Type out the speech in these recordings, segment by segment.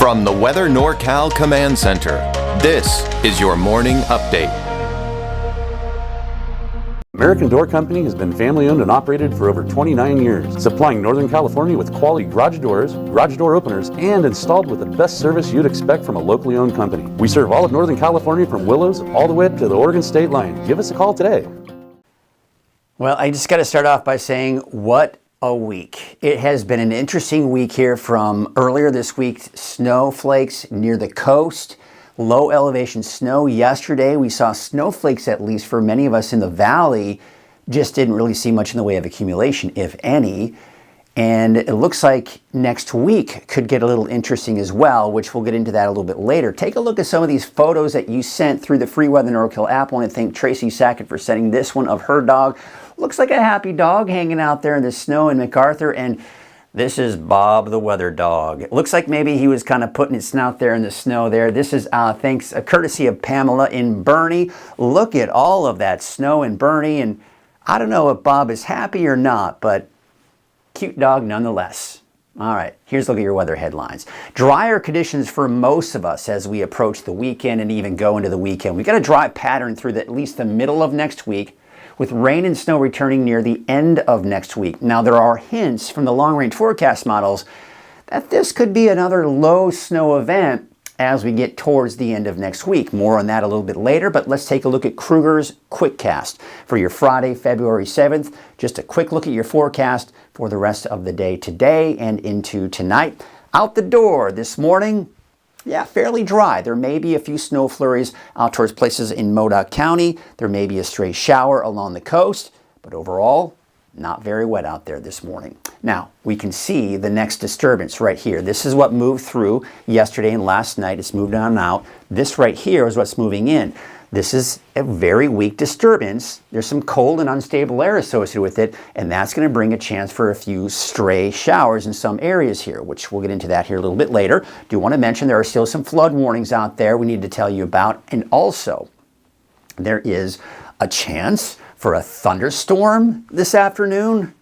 From the Weather NorCal Command Center, this is your morning update. American Door Company has been family-owned and operated for over 29 years, supplying Northern California with quality garage doors, garage door openers, and installed with the best service you'd expect from a locally owned company. We serve all of Northern California from Willows all the way to the Oregon state line. Give us a call today. Well, I just got to start off by saying what a week. It has been an interesting week here from earlier this week. Snowflakes near the coast, low elevation snow. Yesterday we saw snowflakes, at least for many of us in the valley. Just didn't really see much in the way of accumulation, if any. And it looks like next week could get a little interesting as well, which we'll get into that a little bit later. Take a look at some of these photos that you sent through the Free Weather NorCal app. I want to thank Tracy Sackett for sending this one of her dog. Looks like a happy dog hanging out there in the snow in MacArthur, and this is Bob the weather dog. It looks like maybe he was kind of putting his snout there in the snow there. This is thanks courtesy of Pamela in Bernie. Look at all of that snow in Bernie, and I don't know if Bob is happy or not, but cute dog nonetheless. All right, here's a look at your weather headlines. Drier conditions for most of us as we approach the weekend and even go into the weekend. We got a dry pattern through at least the middle of next week, with rain and snow returning near the end of next week. Now, there are hints from the long-range forecast models that this could be another low snow event as we get towards the end of next week. More on that a little bit later, but let's take a look at Krueger's QuickCast for your Friday, February 7th. Just a quick look at your forecast for the rest of the day today and into tonight. Out the door this morning, yeah, fairly dry. There may be a few snow flurries out towards places in Modoc County. There may be a stray shower along the coast, but overall, not very wet out there this morning. Now, we can see the next disturbance right here. This is what moved through yesterday and last night. It's moved on out. This right here is what's moving in. This is a very weak disturbance. There's some cold and unstable air associated with it, and that's going to bring a chance for a few stray showers in some areas here, which we'll get into that here a little bit later. Do want to mention there are still some flood warnings out there we need to tell you about, and also there is a chance for a thunderstorm this afternoon.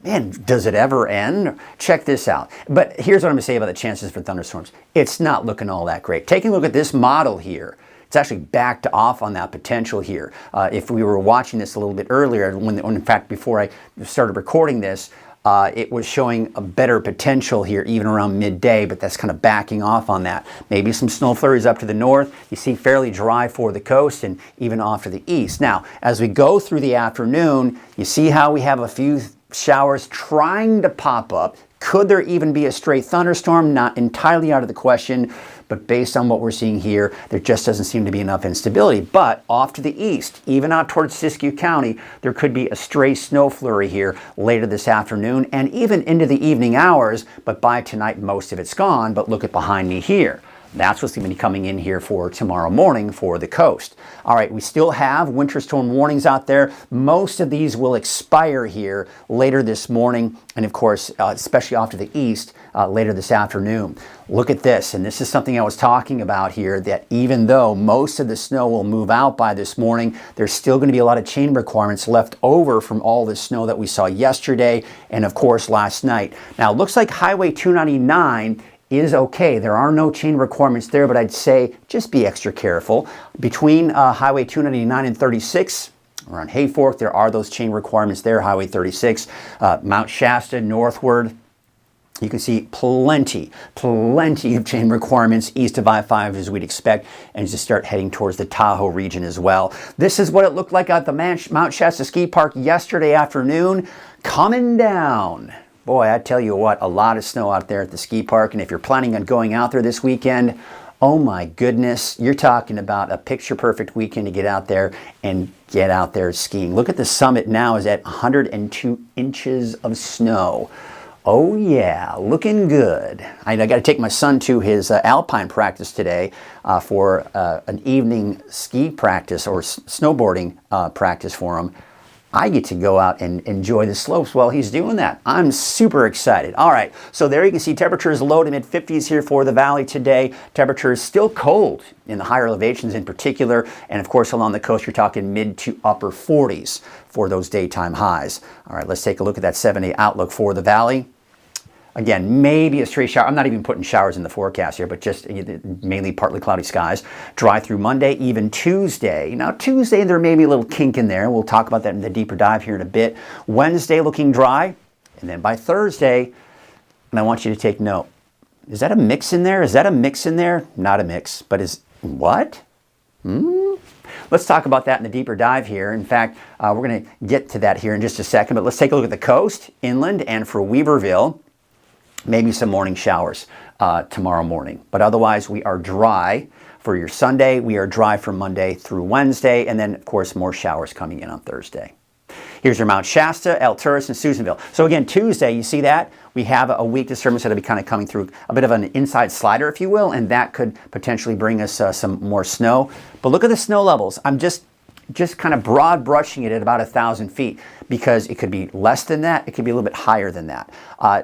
Man, does it ever end? Check this out. But here's what I'm going to say about the chances for thunderstorms. It's not looking all that great. Taking a look at this model here, it's actually backed off on that potential here. If we were watching this a little bit earlier, when in fact before I started recording this, it was showing a better potential here even around midday, but that's kind of backing off on that. Maybe some snow flurries up to the north. You see fairly dry for the coast and even off to the east. Now, as we go through the afternoon, you see how we have a few showers trying to pop up. Could there even be a stray thunderstorm? Not entirely out of the question, but based on what we're seeing here, there just doesn't seem to be enough instability. But off to the east, even out towards Siskiyou County, there could be a stray snow flurry here later this afternoon and even into the evening hours, but by tonight most of it's gone. But look at behind me here. That's what's going to be coming in here for tomorrow morning for the coast. All right, we still have winter storm warnings out there. Most of these will expire here later this morning, and of course, especially off to the east, later this afternoon. Look at this, and this is something I was talking about here, that even though most of the snow will move out by this morning, there's still going to be a lot of chain requirements left over from all the snow that we saw yesterday and of course last night. Now, it looks like Highway 299 is okay. There are no chain requirements there, but I'd say just be extra careful. Between Highway 299 and 36, around Hayfork, there are those chain requirements there, Highway 36. Mount Shasta northward, you can see plenty of chain requirements east of I-5 as we'd expect, and just start heading towards the Tahoe region as well. This is what it looked like at the Mount Shasta Ski Park yesterday afternoon, coming down. Boy, I tell you what, a lot of snow out there at the ski park, and if you're planning on going out there this weekend, oh my goodness, you're talking about a picture-perfect weekend to get out there and get out there skiing. Look at the summit now is at 102 inches of snow. Oh yeah, looking good. I got to take my son to his alpine practice today for an evening ski practice or snowboarding practice for him. I get to go out and enjoy the slopes while he's doing that. I'm super excited. All right, so there you can see temperatures low to mid-50s here for the valley today. Temperatures still cold in the higher elevations in particular, and of course along the coast you're talking mid to upper 40s for those daytime highs. All right, let's take a look at that 7-day outlook for the valley. Again, maybe a stray shower. I'm not even putting showers in the forecast here, but just mainly partly cloudy skies. Dry through Monday, even Tuesday. Now, Tuesday, there may be a little kink in there. We'll talk about that in the deeper dive here in a bit. Wednesday, looking dry. And then by Thursday, and I want you to take note. Is that a mix in there? Is that a mix in there? Not a mix, but is what? Let's talk about that in the deeper dive here. In fact, we're going to get to that here in just a second, but let's take a look at the coast, inland, and for Weaverville, maybe some morning showers tomorrow morning. But otherwise, we are dry for your Sunday. We are dry from Monday through Wednesday, and then, of course, more showers coming in on Thursday. Here's your Mount Shasta, Alturas, and Susanville. So again, Tuesday, you see that? We have a weak disturbance that'll be kind of coming through, a bit of an inside slider, if you will, and that could potentially bring us some more snow. But look at the snow levels. I'm just kind of broad brushing it at about 1,000 feet because it could be less than that. It could be a little bit higher than that.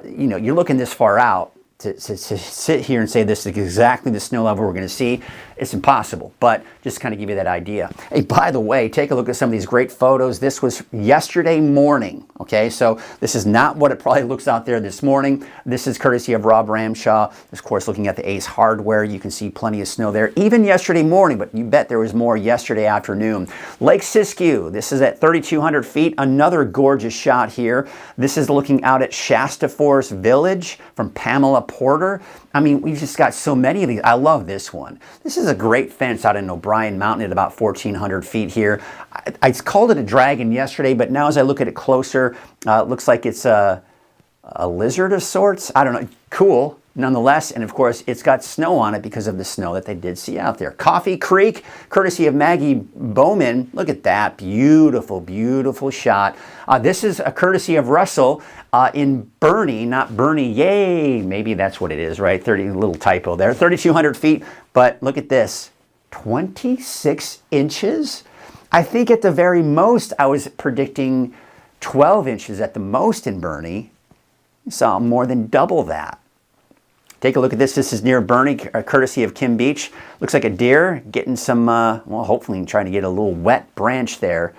You know, you're looking this far out. To sit here and say this is exactly the snow level we're going to see, it's impossible, but just kind of give you that idea. Hey, by the way, take a look at some of these great photos. This was yesterday morning, okay? So this is not what it probably looks out there this morning. This is courtesy of Rob Ramshaw. Of course, looking at the Ace Hardware, you can see plenty of snow there, even yesterday morning, but you bet there was more yesterday afternoon. Lake Siskiyou, this is at 3,200 feet, another gorgeous shot here. This is looking out at Shasta Forest Village from Pamela Porter. I mean, we've just got so many of these. I love this one. This is a great fence out in O'Brien Mountain at about 1,400 feet here. I called it a dragon yesterday, but now as I look at it closer, it looks like it's a lizard of sorts. I don't know. Cool, nonetheless. And of course, it's got snow on it because of the snow that they did see out there. Coffee Creek, courtesy of Maggie Bowman. Look at that. Beautiful, beautiful shot. This is a courtesy of Russell in Bernie, not Bernie. Yay. Maybe that's what it is, right? Little typo there. 3,200 feet. But look at this. 26 inches? I think at the very most, I was predicting 12 inches at the most in Bernie. You saw more than double that. Take a look at this. This is near Bernie, courtesy of Kim Beach. Looks like a deer getting some, well, hopefully trying to get a little wet branch there.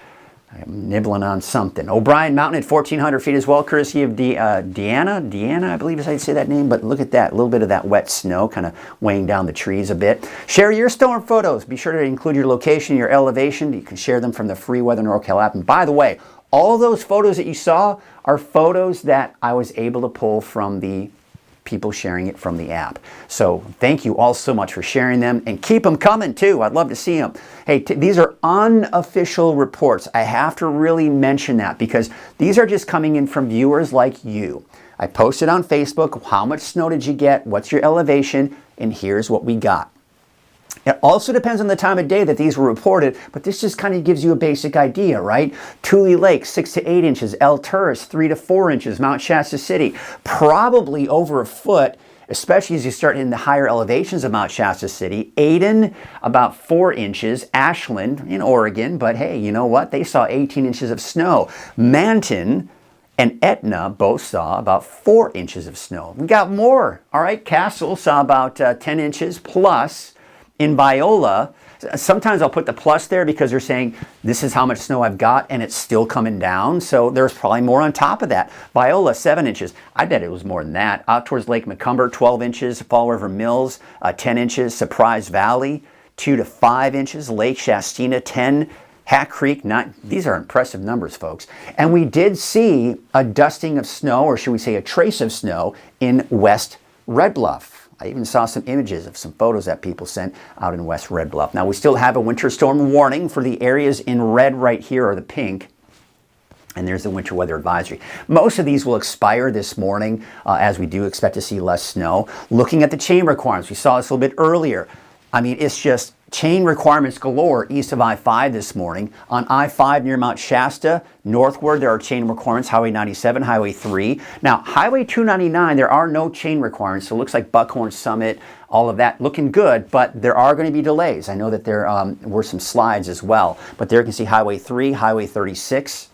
I'm nibbling on something. O'Brien Mountain at 1,400 feet as well, courtesy of Deanna, I believe is how you say that name. But look at that, a little bit of that wet snow kind of weighing down the trees a bit. Share your storm photos. Be sure to include your location, your elevation. You can share them from the free Weather NorCal app. And by the way, all those photos that you saw are photos that I was able to pull from the people sharing it from the app. So thank you all so much for sharing them, and keep them coming too. I'd love to see them. Hey, these are unofficial reports. I have to really mention that because these are just coming in from viewers like you. I posted on Facebook, how much snow did you get? What's your elevation? And here's what we got. It also depends on the time of day that these were reported, but this just kind of gives you a basic idea, right? Tule Lake, 6 to 8 inches. Alturas, 3 to 4 inches. Mount Shasta City, probably over a foot, especially as you start in the higher elevations of Mount Shasta City. Aden, about 4 inches. Ashland in Oregon, but hey, you know what? They saw 18 inches of snow. Manton and Etna both saw about 4 inches of snow. We got more, all right? Castle saw about 10 inches plus. In Viola, sometimes I'll put the plus there because they're saying this is how much snow I've got and it's still coming down. So there's probably more on top of that. Viola, 7 inches. I bet it was more than that. Out towards Lake McCumber, 12 inches. Fall River Mills, 10 inches. Surprise Valley, 2 to 5 inches. Lake Shastina, 10. Hat Creek, these are impressive numbers, folks. And we did see a dusting of snow, or should we say a trace of snow, in West Red Bluff. I even saw some images of some photos that people sent out in West Red Bluff. Now, we still have a winter storm warning for the areas in red right here, or the pink. And there's the winter weather advisory. Most of these will expire this morning, as we do expect to see less snow. Looking at the chain requirements, we saw this a little bit earlier. I mean, it's just chain requirements galore east of I-5 this morning. On I-5 near Mount Shasta, northward, there are chain requirements, Highway 97, Highway 3. Now, Highway 299, there are no chain requirements, so it looks like Buckhorn Summit, all of that looking good, but there are going to be delays. I know that there were some slides as well, but there you can see Highway 3, Highway 36,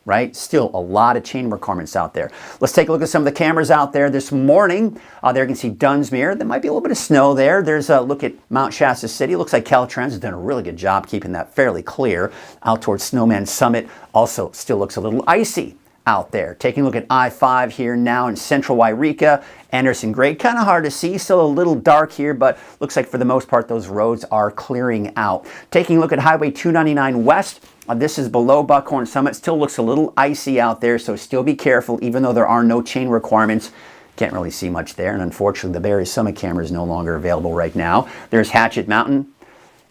right? Still a lot of chain requirements out there. Let's take a look at some of the cameras out there this morning. There you can see Dunsmuir. There might be a little bit of snow there. There's a look at Mount Shasta City. It looks like Caltrans has done a really good job keeping that fairly clear. Out towards Snowman Summit also still looks a little icy out there. Taking a look at I-5 here now in central Wairika, Anderson Grade, kind of hard to see, still a little dark here, but looks like for the most part those roads are clearing out. Taking a look at Highway 299 West, this is below Buckhorn Summit, still looks a little icy out there, so still be careful even though there are no chain requirements. Can't really see much there, and unfortunately the Barry Summit camera is no longer available right now. There's Hatchet Mountain.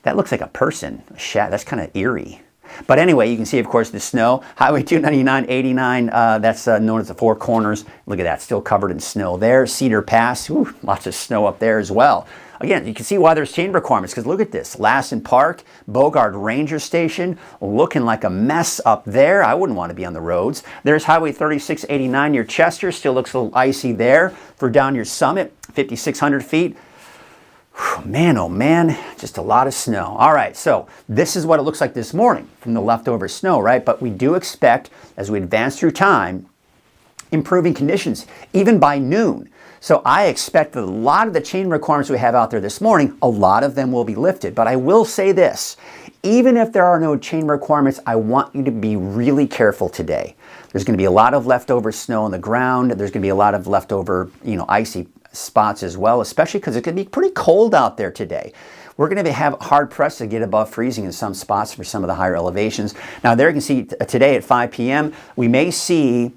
That looks like a person, that's kind of eerie. But anyway, you can see, of course, the snow. Highway 299, 89, that's known as the Four Corners. Look at that, still covered in snow there. Cedar Pass, lots of snow up there as well. Again, you can see why there's chain requirements, because look at this. Lassen Park, Bogard Ranger Station, looking like a mess up there. I wouldn't want to be on the roads. There's Highway 3689 near Chester, still looks a little icy there. For down your summit, 5,600 feet. Man, oh man, just a lot of snow. All right, so this is what it looks like this morning from the leftover snow, right? But we do expect, as we advance through time, improving conditions, even by noon. So I expect that a lot of the chain requirements we have out there this morning, a lot of them will be lifted. But I will say this, even if there are no chain requirements, I want you to be really careful today. There's going to be a lot of leftover snow on the ground. There's going to be a lot of leftover, icy spots as well, especially because it's going to be pretty cold out there today. We're going to have hard pressed to get above freezing in some spots for some of the higher elevations. Now there you can see today at 5 p.m. we may see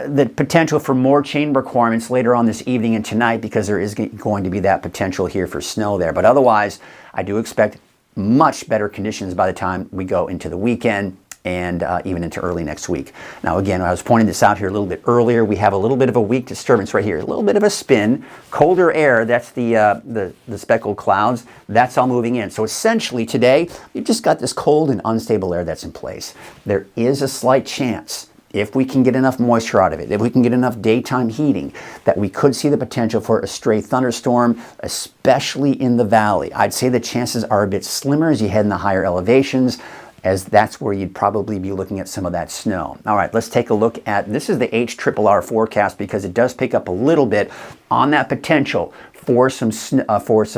the potential for more chain requirements later on this evening and tonight, because there is going to be that potential here for snow there. But otherwise, I do expect much better conditions by the time we go into the weekend and even into early next week. Now again, I was pointing this out here a little bit earlier. We have a little bit of a weak disturbance right here, a little bit of a spin, colder air. That's the speckled clouds. That's all moving in. So essentially today, you've just got this cold and unstable air that's in place. There is a slight chance, if we can get enough moisture out of it, if we can get enough daytime heating, that we could see the potential for a stray thunderstorm, especially in the valley. I'd say the chances are a bit slimmer as you head in the higher elevations, as that's where you'd probably be looking at some of that snow. All right, let's take a look at, this is the HRRR forecast, because it does pick up a little bit on that potential for some showers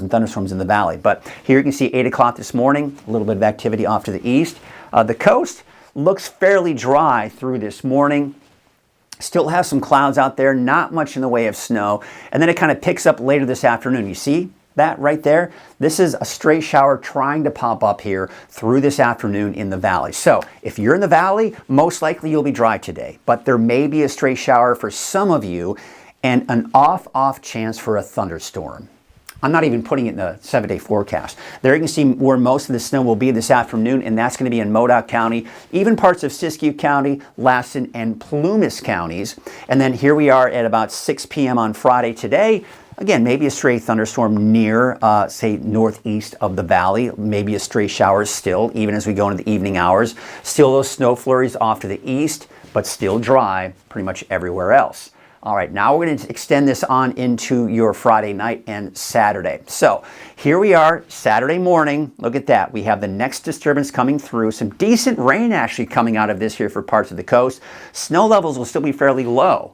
and thunderstorms in the valley. But here you can see 8 o'clock this morning, a little bit of activity off to the east. The coast looks fairly dry through this morning. Still have some clouds out there, not much in the way of snow. And then it kind of picks up later this afternoon. You see that right there? This is a stray shower trying to pop up here through this afternoon in the valley. So if you're in the valley, most likely you'll be dry today, but there may be a stray shower for some of you and an off chance for a thunderstorm. I'm not even putting it in the 7-day forecast. There you can see where most of the snow will be this afternoon, and that's going to be in Modoc County, even parts of Siskiyou County, Lassen, and Plumas counties. And then here we are at about 6 p.m. on Friday today. Again, maybe a stray thunderstorm near, say, northeast of the valley. Maybe a stray shower still, even as we go into the evening hours. Still those snow flurries off to the east, but still dry pretty much everywhere else. All right, now we're going to extend this on into your Friday night and Saturday. So here we are, Saturday morning. Look at that. We have the next disturbance coming through. Some decent rain actually coming out of this here for parts of the coast. Snow levels will still be fairly low.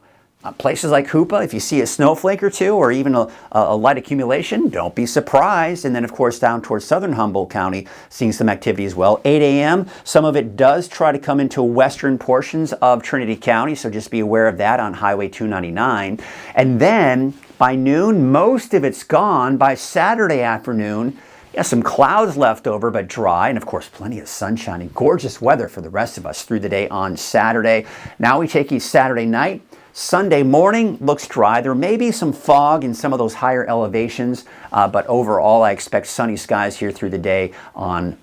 Places like Hoopa, if you see a snowflake or two or even a light accumulation, don't be surprised. And then, of course, down towards southern Humboldt County, seeing some activity as well. 8 a.m., some of it does try to come into western portions of Trinity County, so just be aware of that on Highway 299. And then by noon, most of it's gone. By Saturday afternoon, some clouds left over, but dry, and of course plenty of sunshine and gorgeous weather for the rest of us through the day on Saturday. Now we take you Saturday night. Sunday morning looks dry. There may be some fog in some of those higher elevations, but overall I expect sunny skies here through the day on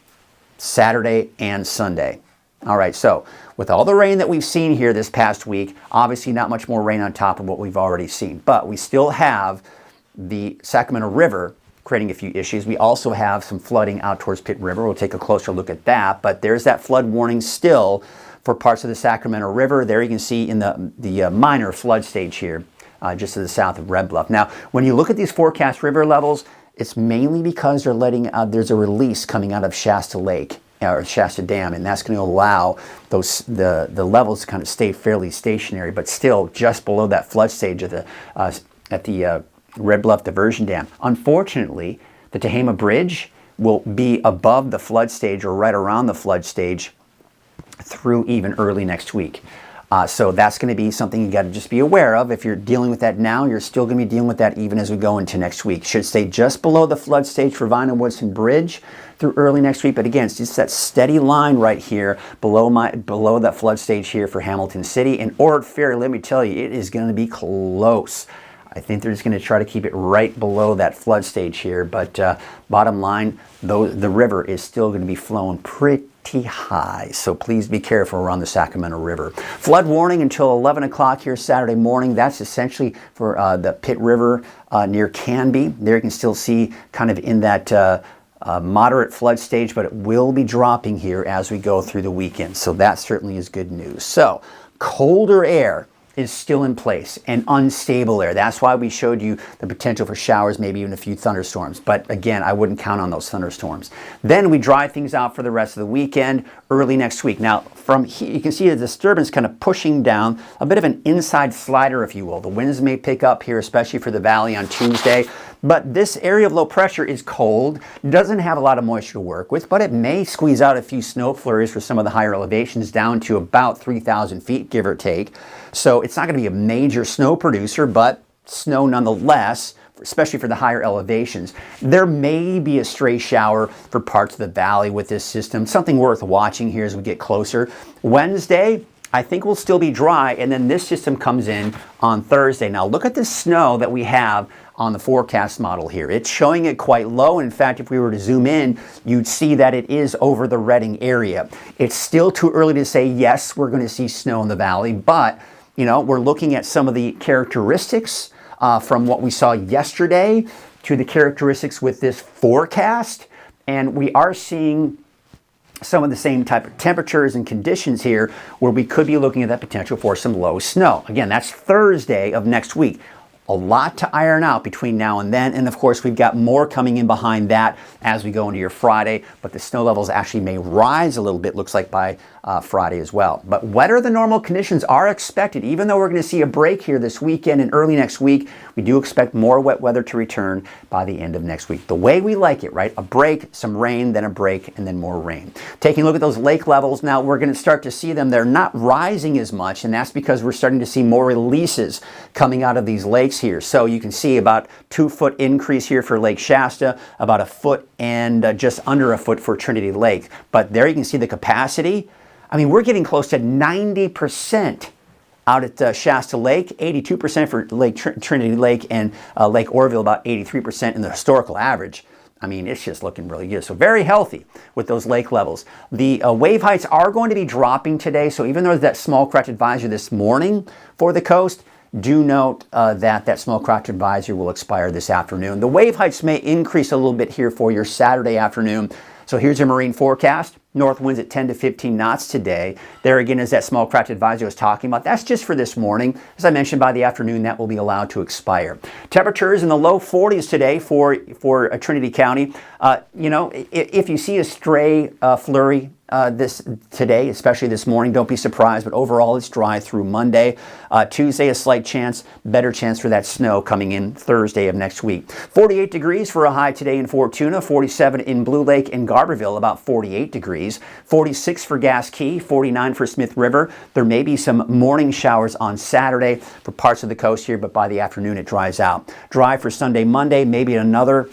Saturday and Sunday. All right, so with all the rain that we've seen here this past week, obviously not much more rain on top of what we've already seen, but we still have the Sacramento River creating a few issues. We also have some flooding out towards Pitt River. We'll take a closer look at that, but there's that flood warning still for parts of the Sacramento River. There you can see in the minor flood stage here, just to the south of Red Bluff. Now, when you look at these forecast river levels, it's mainly because they're letting there's a release coming out of Shasta Lake or Shasta Dam, and that's going to allow the levels to kind of stay fairly stationary, but still just below that flood stage of at the Red Bluff Diversion Dam. Unfortunately, the Tehama Bridge will be above the flood stage or right around the flood stage through even early next week. So that's going to be something you got to just be aware of. If you're dealing with that now, you're still going to be dealing with that even as we go into next week. Should stay just below the flood stage for Vine and Woodson Bridge through early next week. But again, it's just that steady line right here below that flood stage here for Hamilton City. And Ord Ferry, let me tell you, it is going to be close. I think they're just going to try to keep it right below that flood stage here. But bottom line, though, the river is still going to be flowing pretty high. So please be careful around the Sacramento River. Flood warning until 11 o'clock here Saturday morning. That's essentially for the Pitt River near Canby. There you can still see kind of in that moderate flood stage, but it will be dropping here as we go through the weekend. So that certainly is good news. So colder air is still in place and unstable air. That's why we showed you the potential for showers, maybe even a few thunderstorms. But again, I wouldn't count on those thunderstorms. Then we dry things out for the rest of the weekend, early next week. Now, from here, you can see the disturbance kind of pushing down, a bit of an inside slider, if you will. The winds may pick up here, especially for the valley on Tuesday. But this area of low pressure is cold, doesn't have a lot of moisture to work with, but it may squeeze out a few snow flurries for some of the higher elevations down to about 3,000 feet, give or take. So it's not going to be a major snow producer, but snow nonetheless, especially for the higher elevations. There may be a stray shower for parts of the valley with this system, something worth watching here as we get closer. Wednesday, I think we'll still be dry, and then this system comes in on Thursday. Now look at the snow that we have on the forecast model here. It's showing it quite low. In fact, if we were to zoom in, you'd see that it is over the Redding area. It's still too early to say, yes, we're going to see snow in the valley, but you know, we're looking at some of the characteristics from what we saw yesterday to the characteristics with this forecast, and we are seeing some of the same type of temperatures and conditions here where we could be looking at that potential for some low snow. Again, that's Thursday of next week. A lot to iron out between now and then, and of course we've got more coming in behind that as we go into your Friday, but the snow levels actually may rise a little bit, looks like, by Friday as well. But wetter than normal conditions are expected. Even though we're going to see a break here this weekend and early next week, we do expect more wet weather to return by the end of next week. The way we like it, right? A break, some rain, then a break, and then more rain. Taking a look at those lake levels now, we're going to start to see them. They're not rising as much, and that's because we're starting to see more releases coming out of these lakes here. So you can see about 2-foot increase here for Lake Shasta, about a foot and just under a foot for Trinity Lake. But there you can see the capacity. I mean, we're getting close to 90% out at Shasta Lake, 82% for Lake Trinity Lake, and Lake Orville about 83% in the historical average. I mean, it's just looking really good. So very healthy with those lake levels. The wave heights are going to be dropping today. So even though there's that small craft advisory this morning for the coast, do note that small craft advisory will expire this afternoon. The wave heights may increase a little bit here for your Saturday afternoon. So here's your marine forecast. North winds at 10 to 15 knots today. There again is that small craft advisory I was talking about. That's just for this morning. As I mentioned, by the afternoon, that will be allowed to expire. Temperatures in the low 40s today for Trinity County. You know, if you see a stray flurry this today, especially this morning, don't be surprised, but overall it's dry through Monday. Tuesday, a slight chance, better chance for that snow coming in Thursday of next week. 48 degrees for a high today in Fortuna, 47 in Blue Lake and Garberville, about 48 degrees. 46 for Gas Key, 49 for Smith River. There may be some morning showers on Saturday for parts of the coast here, but by the afternoon it dries out. Dry for Sunday, Monday, maybe another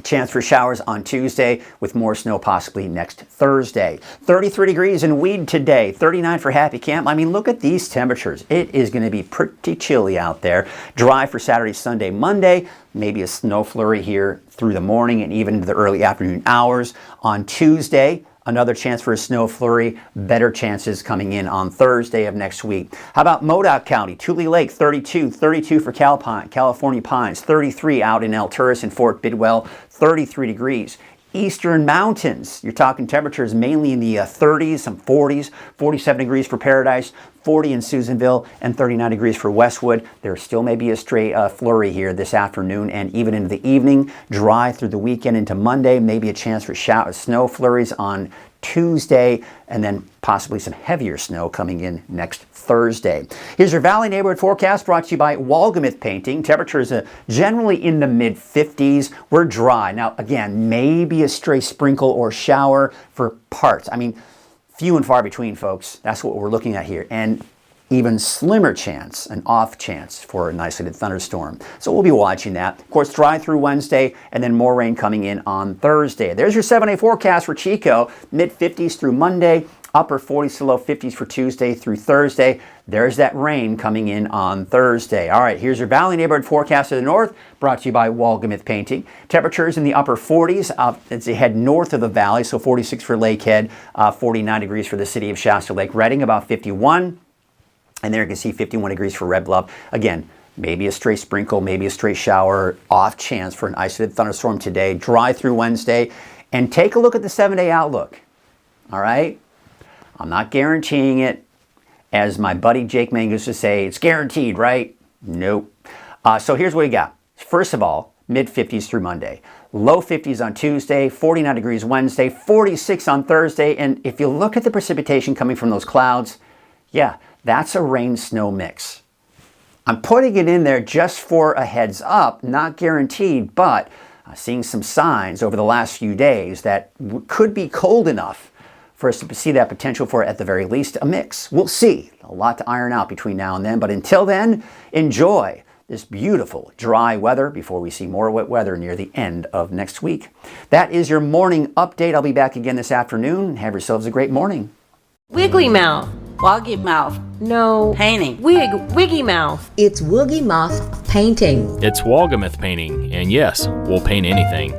chance for showers on Tuesday with more snow possibly next Thursday. 33 degrees in Weed today, 39 for Happy Camp. I mean, look at these temperatures. It is going to be pretty chilly out there. Dry for Saturday, Sunday, Monday. Maybe a snow flurry here through the morning and even into the early afternoon hours. On Tuesday, another chance for a snow flurry. Better chances coming in on Thursday of next week. How about Modoc County? Tule Lake, 32. 32 for California Pines. 33 out in Alturas and Fort Bidwell. 33 degrees. Eastern Mountains, you're talking temperatures mainly in the 30s, some 40s, 47 degrees for Paradise, 40 in Susanville, and 39 degrees for Westwood. There still may be a stray flurry here this afternoon and even into the evening. Dry through the weekend into Monday, maybe a chance for snow flurries on Tuesday, and then possibly some heavier snow coming in next Thursday. Here's your Valley Neighborhood Forecast brought to you by Walgamuth Painting. Temperatures generally in the mid-50s. We're dry. Now, again, maybe a stray sprinkle or shower for parts. I mean, few and far between, folks. That's what we're looking at here. And even slimmer chance, an off chance for an isolated thunderstorm. So we'll be watching that. Of course, dry through Wednesday and then more rain coming in on Thursday. There's your 7-day forecast for Chico. Mid-50s through Monday, upper 40s to low 50s for Tuesday through Thursday. There's that rain coming in on Thursday. All right, here's your Valley neighborhood forecast to the north, brought to you by Walgamith Painting. Temperatures in the upper 40s as they head north of the valley, so 46 for Lakehead, 49 degrees for the city of Shasta Lake Redding, about 51. And there you can see 51 degrees for Red Bluff. Again, maybe a stray sprinkle, maybe a stray shower, off chance for an isolated thunderstorm today. Dry through Wednesday. And take a look at the 7-day outlook. All right? I'm not guaranteeing it. As my buddy Jake Mang used to say, it's guaranteed, right? Nope. So here's what we got. First of all, mid-50s through Monday. Low 50s on Tuesday, 49 degrees Wednesday, 46 on Thursday. And if you look at the precipitation coming from those clouds, yeah, that's a rain-snow mix. I'm putting it in there just for a heads up, not guaranteed, but seeing some signs over the last few days that could be cold enough for us to see that potential for, at the very least, a mix. We'll see. A lot to iron out between now and then, but until then, enjoy this beautiful dry weather before we see more wet weather near the end of next week. That is your morning update. I'll be back again this afternoon. Have yourselves a great morning. Wiggly mouth. Woggy mouth. No. Painting. Wiggy mouth. It's Woogie Moth Painting. It's Walgamith Painting, and yes, we'll paint anything.